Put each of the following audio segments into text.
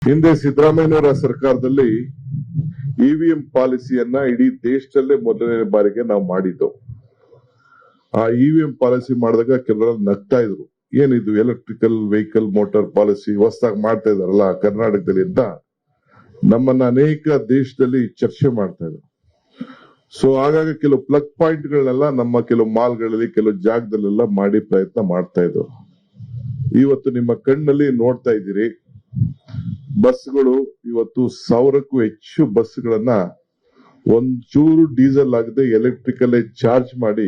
ಹಿಂದೆ ಸಿದ್ದರಾಮಯ್ಯನವರ ಸರ್ಕಾರದಲ್ಲಿ ಇವಿಎಂ ಪಾಲಿಸಿಯನ್ನ ಇಡೀ ದೇಶದಲ್ಲೇ ಮೊದಲನೇ ಬಾರಿಗೆ ನಾವು ಮಾಡಿದ್ದು. ಆ ಇವಿಎಂ ಪಾಲಿಸಿ ಮಾಡಿದಾಗ ಕೆಲವರು ನಗ್ತಾ ಇದ್ರು, ಏನಿದು ಎಲೆಕ್ಟ್ರಿಕಲ್ ವೆಹಿಕಲ್ ಮೋಟಾರ್ ಪಾಲಿಸಿ ಹೊಸದಾಗಿ ಮಾಡ್ತಾ ಇದಾರಲ್ಲ ಕರ್ನಾಟಕದಲ್ಲಿ ಅಂತ ನಮ್ಮನ್ನ ಅನೇಕ ದೇಶದಲ್ಲಿ ಚರ್ಚೆ ಮಾಡ್ತಾ ಇದ್ರು. ಸೊ ಹಾಗಾಗಿ ಕೆಲವು ಪ್ಲಗ್ ಪಾಯಿಂಟ್ ಗಳನ್ನೆಲ್ಲ ನಮ್ಮ ಕೆಲವು ಮಾಲ್ಗಳಲ್ಲಿ ಕೆಲವು ಜಾಗದಲ್ಲೆಲ್ಲ ಮಾಡಿ ಪ್ರಯತ್ನ ಮಾಡ್ತಾ ಇದ್ರು. ಇವತ್ತು ನಿಮ್ಮ ಕಣ್ಣಲ್ಲಿ ನೋಡ್ತಾ ಇದ್ದೀರಿ, ಬಸ್ಗಳು ಇವತ್ತು 1000ಕ್ಕೂ ಹೆಚ್ಚು ಬಸ್ಗಳನ್ನ ಒಂಚೂರು ಡೀಸೆಲ್ ಆಗದೆ ಎಲೆಕ್ಟ್ರಿಕಲ್ ಚಾರ್ಜ್ ಮಾಡಿ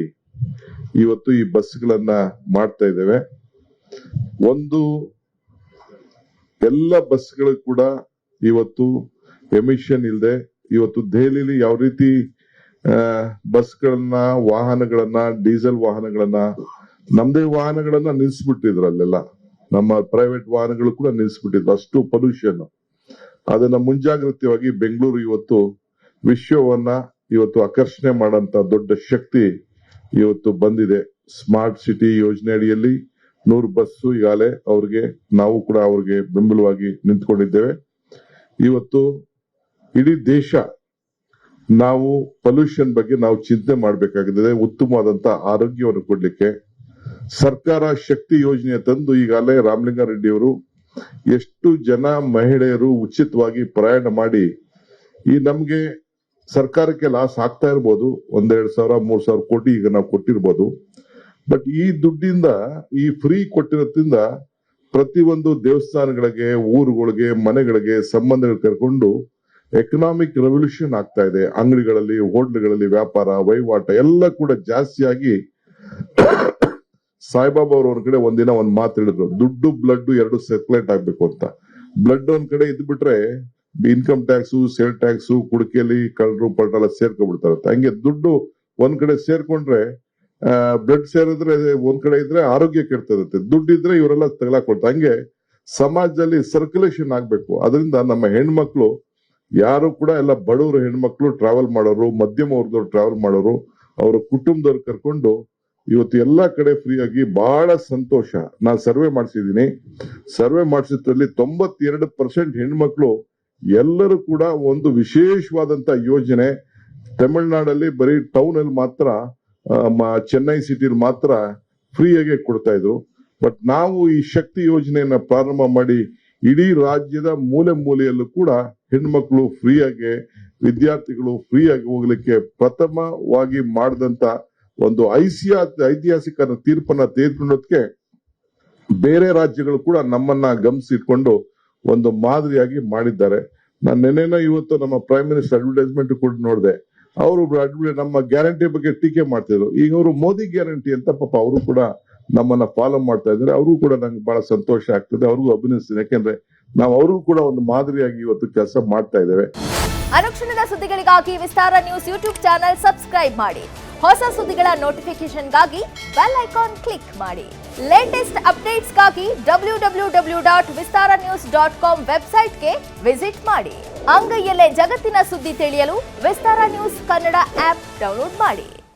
ಇವತ್ತು ಈ ಬಸ್ಗಳನ್ನ ಮಾಡ್ತಾ ಇದ್ದೇವೆ. ಒಂದು ಎಲ್ಲ ಬಸ್ಗಳು ಕೂಡ ಇವತ್ತು ಎಮಿಷನ್ ಇಲ್ಲದೆ ಇವತ್ತು ದೆಹಲಿಯಲ್ಲಿ ಯಾವ ರೀತಿ ಬಸ್ಗಳನ್ನ ವಾಹನಗಳನ್ನ ಡೀಸೆಲ್ ವಾಹನಗಳನ್ನ ನಮ್ದೇ ವಾಹನಗಳನ್ನ ನಿಲ್ಸ್ಬಿಟ್ಟಿದ್ರು, ಅಲ್ಲೆಲ್ಲ ನಮ್ಮ ಪ್ರೈವೇಟ್ ವಾಹನಗಳು ಕೂಡ ನಿಲ್ಸ್ಬಿಟ್ಟಿದ್ರು, ಅಷ್ಟು ಪೊಲ್ಯೂಷನ್. ಅದನ್ನ ಮುಂಜಾಗ್ರತೆಯಾಗಿ ಬೆಂಗಳೂರು ಇವತ್ತು ವಿಶ್ವವನ್ನ ಇವತ್ತು ಆಕರ್ಷಣೆ ಮಾಡಂತ ದೊಡ್ಡ ಶಕ್ತಿ ಇವತ್ತು ಬಂದಿದೆ. ಸ್ಮಾರ್ಟ್ ಸಿಟಿ ಯೋಜನೆ ಅಡಿಯಲ್ಲಿ 100 ಬಸ್ಸು ಈಗಾಗಲೇ ನಾವು ಕೂಡ ಅವ್ರಿಗೆ ಬೆಂಬಲವಾಗಿ ನಿಂತ್ಕೊಂಡಿದ್ದೇವೆ. ಇವತ್ತು ಇಡೀ ದೇಶ ನಾವು ಪೊಲ್ಯೂಷನ್ ಬಗ್ಗೆ ನಾವು ಚಿಂತೆ ಮಾಡಬೇಕಾಗಿದೆ. ಉತ್ತಮವಾದಂತ ಆರೋಗ್ಯವನ್ನು ಕೊಡ್ಲಿಕ್ಕೆ ಸರ್ಕಾರ ಶಕ್ತಿ ಯೋಜನೆ ತಂದು ಈಗಾಗಲೇ ರಾಮಲಿಂಗಾರೆಡ್ಡಿ ಅವರು ಎಷ್ಟು ಜನ ಮಹಿಳೆಯರು ಉಚಿತವಾಗಿ ಪ್ರಯಾಣ ಮಾಡಿ ಈ ನಮ್ಗೆ ಸರ್ಕಾರಕ್ಕೆ ಲಾಸ್ ಆಗ್ತಾ ಇರ್ಬೋದು, 1,000-2,000-3,000 ಕೋಟಿ ಈಗ ನಾವು ಕೊಟ್ಟಿರ್ಬೋದು. ಬಟ್ ಈ ದುಡ್ಡಿಂದ ಈ ಫ್ರೀ ಕೊಟ್ಟಿರೋದ್ರಿಂದ ಪ್ರತಿಯೊಂದು ದೇವಸ್ಥಾನಗಳಿಗೆ, ಊರುಗಳಿಗೆ, ಮನೆಗಳಿಗೆ ಸಂಬಂಧಗಳು ಕರ್ಕೊಂಡು ಎಕನಾಮಿಕ್ ರೆವಲ್ಯೂಷನ್ ಆಗ್ತಾ ಇದೆ. ಅಂಗಡಿಗಳಲ್ಲಿ, ಹೋಟ್ಲುಗಳಲ್ಲಿ ವ್ಯಾಪಾರ ವಹಿವಾಟ ಎಲ್ಲ ಕೂಡ ಜಾಸ್ತಿಯಾಗಿ ಸಾಯಿಬಾಬಾ ಅವ್ರ ಕಡೆ ಒಂದಿನ ಒಂದ್ ಮಾತು ಹೇಳಿದ್ರು, ದುಡ್ಡು ಬ್ಲಡ್ ಎರಡು ಸರ್ಕ್ಯುಲೇಟ್ ಆಗ್ಬೇಕು ಅಂತ. ಬ್ಲಡ್ ಒಂದ್ ಕಡೆ ಇದ್ಬಿಟ್ರೆ ಇನ್ಕಮ್ ಟ್ಯಾಕ್ಸ್, ಸೇಲ್ ಟ್ಯಾಕ್ಸ್, ಕುಡಿಕೆಯಲ್ಲಿ ಕಳ್ಳರು ಪಲ್ಟೆಲ್ಲ ಸೇರ್ಕೊಂಡ್ಬಿಡ್ತಾರಂತೆ. ಹಂಗೆ ದುಡ್ಡು ಒಂದ್ ಕಡೆ ಸೇರ್ಕೊಂಡ್ರೆ ಬ್ಲಡ್ ಸೇರಿದ್ರೆ ಒಂದ್ ಕಡೆ ಇದ್ರೆ ಆರೋಗ್ಯ ಕೆಡ್ತದಂತೆ, ದುಡ್ಡಿದ್ರೆ ಇವರೆಲ್ಲ ತಗಲಾಕೊಡ್ತಾರೆ. ಹಂಗೆ ಸಮಾಜದಲ್ಲಿ ಸರ್ಕ್ಯುಲೇಷನ್ ಆಗ್ಬೇಕು. ಅದರಿಂದ ನಮ್ಮ ಹೆಣ್ಮಕ್ಳು ಯಾರು ಕೂಡ ಎಲ್ಲ ಬಡವರು ಹೆಣ್ಮಕ್ಳು ಟ್ರಾವೆಲ್ ಮಾಡೋರು, ಮಧ್ಯಮ ವರ್ಗದವ್ರು ಟ್ರಾವೆಲ್ ಮಾಡೋರು, ಅವರ ಕುಟುಂಬದವ್ರು ಕರ್ಕೊಂಡು ಇವತ್ತು ಎಲ್ಲಾ ಕಡೆ ಫ್ರೀ ಆಗಿ ಬಹಳ ಸಂತೋಷ. ನಾನು ಸರ್ವೆ ಮಾಡಿಸಿದ್ದೀನಿ. ಸರ್ವೆ ಮಾಡಿಸಿದ್ರಲ್ಲಿ 92% ಹೆಣ್ಮಕ್ಳು ಎಲ್ಲರೂ ಕೂಡ ಒಂದು ವಿಶೇಷವಾದಂತ ಯೋಜನೆ ತಮಿಳುನಾಡಲ್ಲಿ ಬರೀ ಟೌನ್ ಅಲ್ಲಿ ಮಾತ್ರ, ಚೆನ್ನೈ ಸಿಟಿಲಿ ಮಾತ್ರ ಫ್ರೀ ಆಗಿ ಕೊಡ್ತಾ ಇದ್ರು. ಬಟ್ ನಾವು ಈ ಶಕ್ತಿ ಯೋಜನೆಯನ್ನ ಪ್ರಾರಂಭ ಮಾಡಿ ಇಡೀ ರಾಜ್ಯದ ಮೂಲೆ ಮೂಲೆಯಲ್ಲೂ ಕೂಡ ಹೆಣ್ಮಕ್ಳು ಫ್ರೀ ಆಗಿ, ವಿದ್ಯಾರ್ಥಿಗಳು ಫ್ರೀ ಆಗಿ ಹೋಗ್ಲಿಕ್ಕೆ ಪ್ರಥಮವಾಗಿ ಮಾಡಿದಂತ ಒಂದು ಐತಿಹಾಸಿಕ ತೀರ್ಪನ್ನ ತೆಗೆದುಕೊಳ್ಳೋದಕ್ಕೆ ಬೇರೆ ರಾಜ್ಯಗಳು ಕೂಡ ನಮ್ಮನ್ನ ಗಮನಿಸಿಟ್ಕೊಂಡು ಒಂದು ಮಾದರಿಯಾಗಿ ಮಾಡಿದ್ದಾರೆ. ನಾನು ನೆನ್ನೆನೋ ಇವತ್ತು ನಮ್ಮ ಪ್ರೈಮ್ ಮಿನಿಸ್ಟರ್ ಅಡ್ವರ್ಟೈಸ್ಮೆಂಟ್ ಕೂಡ ನೋಡಿದೆ. ಅವರು ನಮ್ಮ ಗ್ಯಾರಂಟಿ ಬಗ್ಗೆ ಟೀಕೆ ಮಾಡ್ತಿದ್ರು. ಈಗ ಅವರು ಮೋದಿ ಗ್ಯಾರಂಟಿ ಅಂತ ಪಾಪ ಅವರು ಕೂಡ ನಮ್ಮನ್ನ ಫಾಲೋ ಮಾಡ್ತಾ ಇದ್ದಾರೆ. ಅವ್ರಿಗೂ ಕೂಡ ನಂಗೆ ಬಹಳ ಸಂತೋಷ ಆಗ್ತದೆ, ಅವ್ರಿಗೂ ಅಭಿನಯಿಸ್ತೀನಿ. ಯಾಕೆಂದ್ರೆ ನಾವು ಅವ್ರಿಗೂ ಕೂಡ ಒಂದು ಮಾದರಿಯಾಗಿ ಇವತ್ತು ಕೆಲಸ ಮಾಡ್ತಾ ಇದ್ದೇವೆ. ಅನುಕ್ಷಣದ ಸುದ್ದಿಗಳಿಗಾಗಿ ವಿಸ್ತಾರ ನ್ಯೂಸ್ ಯೂಟ್ಯೂಬ್ ಚಾನೆಲ್ ಸಬ್ಸ್ಕ್ರೈಬ್ ಮಾಡಿ. ಹೊಸ ಸುದ್ದಿಗಳ ನೋಟಿಫಿಕೇಶನ್ಗಾಗಿ ಬೆಲ್ ಐಕಾನ್ ಕ್ಲಿಕ್ ಮಾಡಿ. ಲೇಟೆಸ್ಟ್ ಅಪ್ಡೇಟ್ಸ್ಗಾಗಿ www.vistaranews.com ವೆಬ್ಸೈಟ್ಗೆ ವಿಸಿಟ್ ಮಾಡಿ. ಅಂಗೈಯಲ್ಲೇ ಜಗತ್ತಿನ ಸುದ್ದಿ ತಿಳಿಯಲು ವಿಸ್ತಾರ ನ್ಯೂಸ್ ಕನ್ನಡ ಆಪ್ ಡೌನ್ಲೋಡ್ ಮಾಡಿ.